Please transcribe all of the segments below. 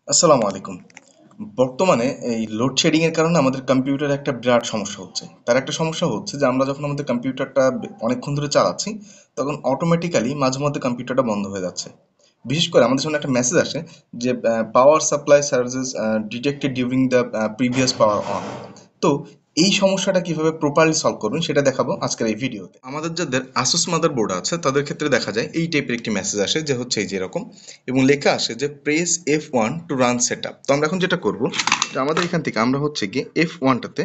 আসসালামু আলাইকুম। বর্তমানে এই লোডশেডিং এর কারণে আমাদের কম্পিউটারে একটা বিরাট সমস্যা হচ্ছে। তার একটা সমস্যা হচ্ছে যে আমরা যখন আমাদের কম্পিউটারটা অনেকক্ষণ ধরে চালাচ্ছি, তখন অটোমেটিক্যালি মাঝে মধ্যে কম্পিউটারটা বন্ধ হয়ে যাচ্ছে। বিশেষ করে আমাদের সামনে একটা মেসেজ আসে যে power supply services detected during the previous power on. তো এই সমস্যাটা কিভাবে প্রপারলি সলভ করবেন সেটা দেখাবো আজকের এই ভিডিওতে। আমাদের যাদের আসুস মাদারবোর্ড আছে তাদের ক্ষেত্রে দেখা যায় এই টাইপের একটি মেসেজ আসে যে হচ্ছে এই যে এরকম, এবং লেখা আসে যে press F1 to run setup. তো আমরা এখন যেটা করব যে আমাদের এখান থেকে আমরা হচ্ছে গিয়ে F1টাতে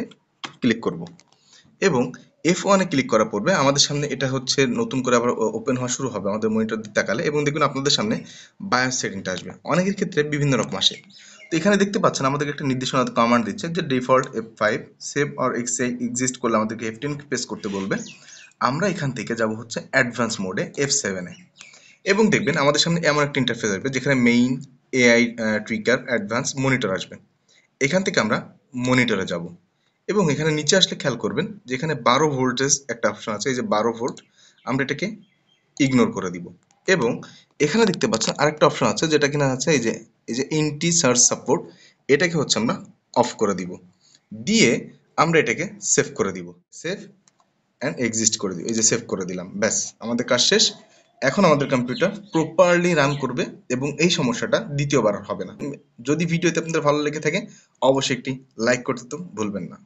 ক্লিক করব, এবং F1 এ ক্লিক করার পূর্বে আমাদের সামনে এটা হচ্ছে নতুন করে আবার ওপেন হওয়া শুরু হবে আমাদের মনিটর দিয়ে তাকালে, এবং দেখবেন আপনাদের সামনে বায়োস সেটিংটা আসবে। অনেকের ক্ষেত্রে বিভিন্ন রকম আসে। তো এখানে দেখতে পাচ্ছেন আমাদেরকে একটা নির্দেশনা কমান্ড দিচ্ছে যে default F5 save or exist করলে আমাদেরকে F10 প্রেস করতে বলবে। আমরা এখান থেকে যাব হচ্ছে অ্যাডভান্স মোডে F7 এ, এবং দেখবেন আমাদের সামনে এমন একটা ইন্টারফেস আসবে যেখানে main, AI, trigger, advance, monitor আসবে। এখান থেকে আমরা মনিটরে যাব, এবং এখানে নিচে আসলে খেয়াল করবেন যে এখানে 12 ভোল্টেজ একটা অপশন আছে, এই যে 12 ভোল্ট, আমরা এটাকে ইগনোর করে দিব। এবং এখানে দেখতে পাচ্ছেন আরেকটা অপশন আছে যেটা কিনা আছে এই যে এনটি সার্চ সাপোর্ট, এটাকে হচ্ছে আমরা অফ করে দিব। দিয়ে আমরা এটাকে সেভ করে দিব। সেভ অ্যান্ড এক্সিস্ট করে দিই, এই যে সেভ করে দিলাম, ব্যাস আমাদের কাজ শেষ। এখন আমাদের কম্পিউটার প্রপারলি রান করবে এবং এই সমস্যাটা দ্বিতীয়বার আর হবে না। যদি ভিডিওতে আপনাদের ভালো লেগে থাকে অবশ্যই একটি লাইক করতে তো ভুলবেন না।